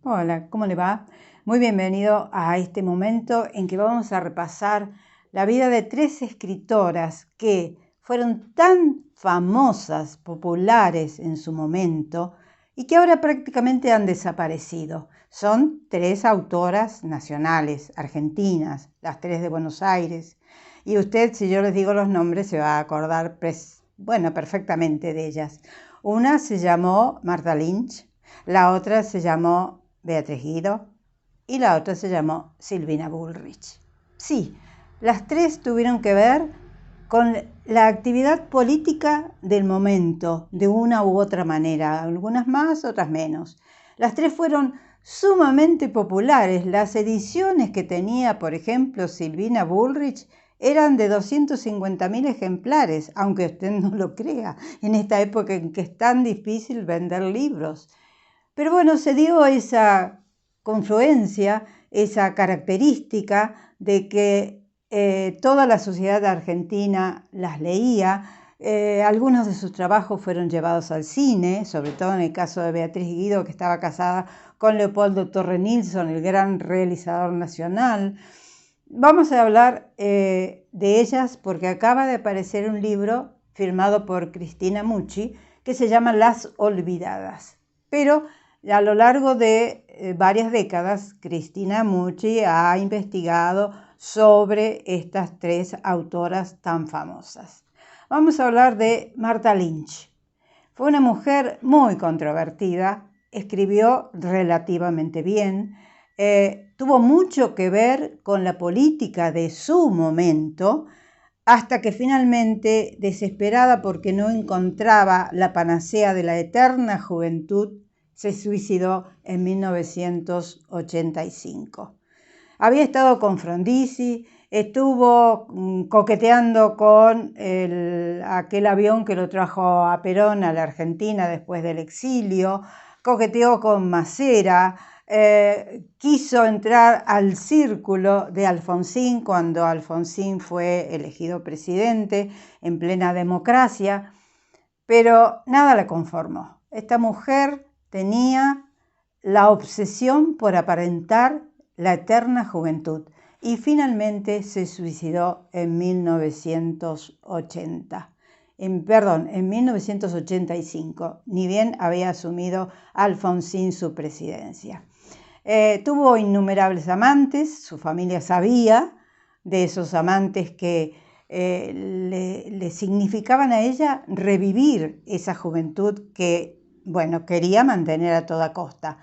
Hola, ¿cómo le va? Muy bienvenido a este momento en que vamos a repasar la vida de tres escritoras que fueron tan famosas, populares en su momento y que ahora prácticamente han desaparecido. Son tres autoras nacionales, argentinas, las tres de Buenos Aires. Y usted, si yo les digo los nombres, se va a acordar, perfectamente de ellas. Una se llamó Martha Lynch, la otra se llamó Beatriz Guido y la otra se llamó Silvina Bullrich. Sí, las tres tuvieron que ver con la actividad política del momento, de una u otra manera, algunas más, otras menos. Las tres fueron sumamente populares. Las ediciones que tenía, por ejemplo, Silvina Bullrich eran de 250.000 ejemplares, aunque usted no lo crea, en esta época en que es tan difícil vender libros. Pero bueno, se dio esa confluencia, esa característica de que toda la sociedad argentina las leía. Algunos de sus trabajos fueron llevados al cine, sobre todo en el caso de Beatriz Guido, que estaba casada con Leopoldo Torre Nilsson, el gran realizador nacional. Vamos a hablar de ellas porque acaba de aparecer un libro firmado por Cristina Mucci que se llama Las Olvidadas. Pero a lo largo de varias décadas, Cristina Mucci ha investigado sobre estas tres autoras tan famosas. Vamos a hablar de Martha Lynch. Fue una mujer muy controvertida, escribió relativamente bien, tuvo mucho que ver con la política de su momento, hasta que finalmente, desesperada porque no encontraba la panacea de la eterna juventud, se suicidó en 1985. Había estado con Frondizi, estuvo coqueteando con aquel avión que lo trajo a Perón a la Argentina después del exilio, coqueteó con Macera, quiso entrar al círculo de Alfonsín cuando Alfonsín fue elegido presidente en plena democracia, pero nada la conformó. Esta mujer tenía la obsesión por aparentar la eterna juventud y finalmente se suicidó en 1985, ni bien había asumido Alfonsín su presidencia. Tuvo innumerables amantes, su familia sabía de esos amantes que le significaban a ella revivir esa juventud que, bueno, quería mantener a toda costa.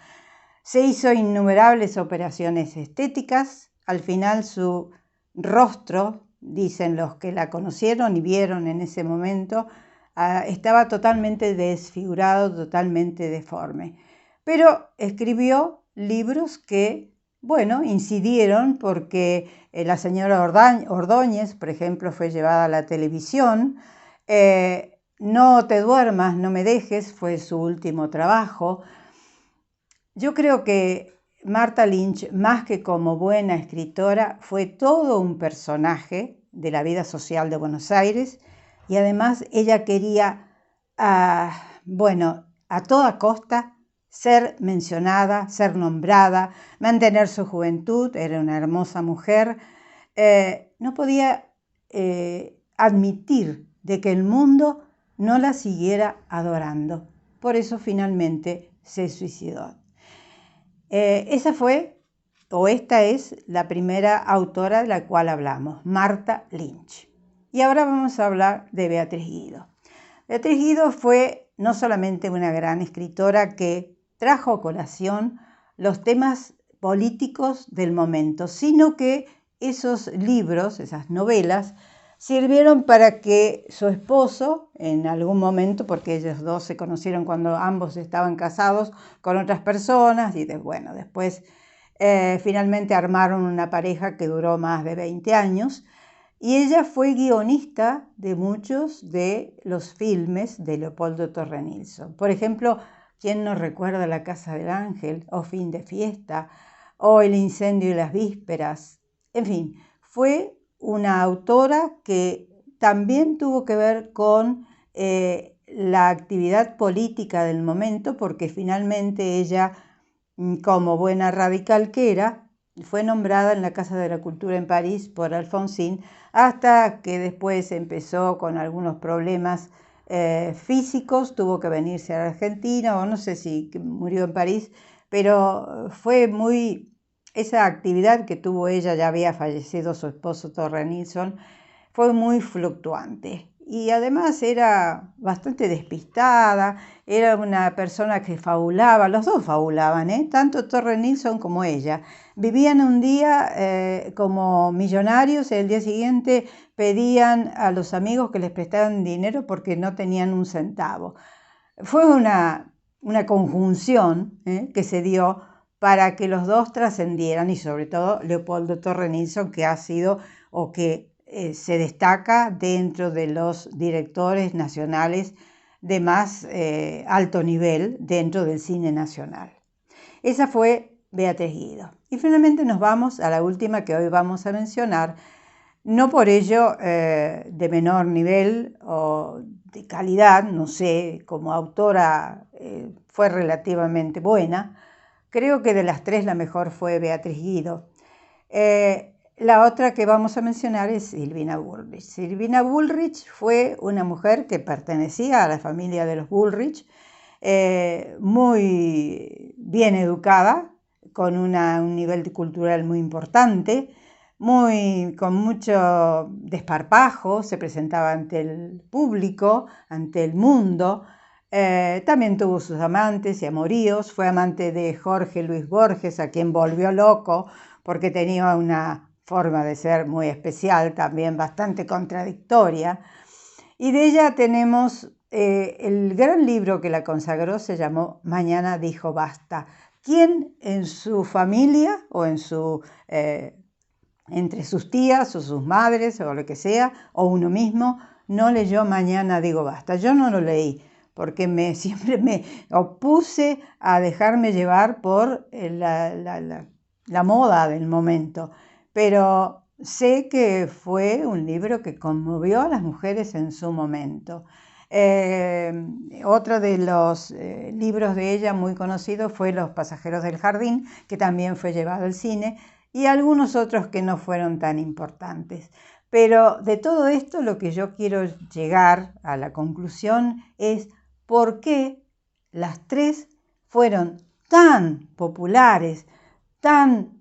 Se hizo innumerables operaciones estéticas. Al final su rostro, dicen los que la conocieron y vieron en ese momento, estaba totalmente desfigurado, totalmente deforme. Pero escribió libros que, bueno, incidieron porque la señora Ordóñez, por ejemplo, fue llevada a la televisión. No te duermas, no me dejes, fue su último trabajo. Yo creo que Martha Lynch, más que como buena escritora, fue todo un personaje de la vida social de Buenos Aires y además ella quería, bueno, a toda costa ser mencionada, ser nombrada, mantener su juventud, era una hermosa mujer. No podía admitir de que el mundo no la siguiera adorando. Por eso finalmente se suicidó. Esa fue, o esta es, la primera autora de la cual hablamos, Martha Lynch. Y ahora vamos a hablar de Beatriz Guido. Beatriz Guido fue no solamente una gran escritora que trajo a colación los temas políticos del momento, sino que esos libros, esas novelas, sirvieron para que su esposo, en algún momento, porque ellos dos se conocieron cuando ambos estaban casados con otras personas, y bueno, después finalmente armaron una pareja que duró más de 20 años, y ella fue guionista de muchos de los filmes de Leopoldo Torre Nilsson. Por ejemplo, ¿quién no recuerda La Casa del Ángel, o Fin de Fiesta, o El Incendio y las Vísperas? En fin, fue una autora que también tuvo que ver con la actividad política del momento, porque finalmente ella como buena radical que era, fue nombrada en la Casa de la Cultura en París por Alfonsín, hasta que después empezó con algunos problemas físicos, tuvo que venirse a la Argentina, o no sé si murió en París, pero fue muy... Esa actividad que tuvo ella, ya había fallecido su esposo Torre Nilsson, fue muy fluctuante. Y además era bastante despistada, era una persona que fabulaba, los dos fabulaban, tanto Torre Nilsson como ella. Vivían un día como millonarios y el día siguiente pedían a los amigos que les prestaran dinero porque no tenían un centavo. Fue una conjunción que se dio para que los dos trascendieran, y sobre todo Leopoldo Torre Nilsson, que ha sido o que se destaca dentro de los directores nacionales de más alto nivel dentro del cine nacional. Esa fue Beatriz Guido. Y finalmente nos vamos a la última que hoy vamos a mencionar, no por ello de menor nivel o de calidad, no sé, como autora fue relativamente buena. Creo que de las tres la mejor fue Beatriz Guido. La otra que vamos a mencionar es Silvina Bullrich. Silvina Bullrich fue una mujer que pertenecía a la familia de los Bullrich, muy bien educada, con un nivel cultural muy importante, con mucho desparpajo, se presentaba ante el público, ante el mundo. También tuvo sus amantes y amoríos, fue amante de Jorge Luis Borges, a quien volvió loco porque tenía una forma de ser muy especial, también bastante contradictoria. Y de ella tenemos el gran libro que la consagró, se llamó Mañana dijo basta. ¿Quién en su familia o entre sus tías o sus madres o lo que sea, o uno mismo, no leyó Mañana digo basta? Yo no lo leí porque siempre me opuse a dejarme llevar por la moda del momento, pero sé que fue un libro que conmovió a las mujeres en su momento. Otro de los libros de ella muy conocido fue Los pasajeros del jardín, que también fue llevado al cine, y algunos otros que no fueron tan importantes. Pero de todo esto lo que yo quiero llegar a la conclusión es por qué las tres fueron tan populares, tan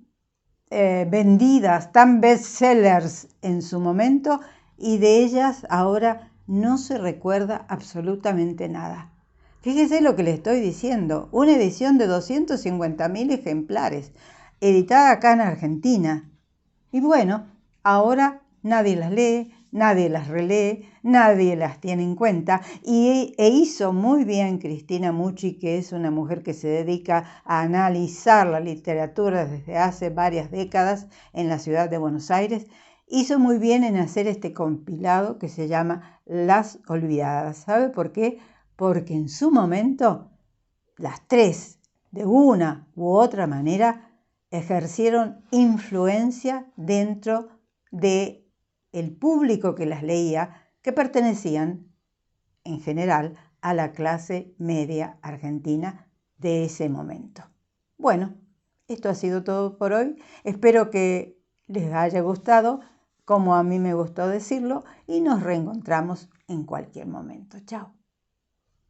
vendidas, tan bestsellers en su momento, y de ellas ahora no se recuerda absolutamente nada. Fíjese lo que le estoy diciendo, una edición de 250.000 ejemplares, editada acá en Argentina. Y bueno, ahora nadie las lee, nadie las relee, nadie las tiene en cuenta. E hizo muy bien Cristina Mucci, que es una mujer que se dedica a analizar la literatura desde hace varias décadas en la ciudad de Buenos Aires. Hizo muy bien en hacer este compilado que se llama Las Olvidadas. ¿Sabe por qué? Porque en su momento las tres, de una u otra manera, ejercieron influencia dentro del público que las leía, que pertenecían en general a la clase media argentina de ese momento. Bueno, esto ha sido todo por hoy. Espero que les haya gustado, como a mí me gustó decirlo, y nos reencontramos en cualquier momento. Chao.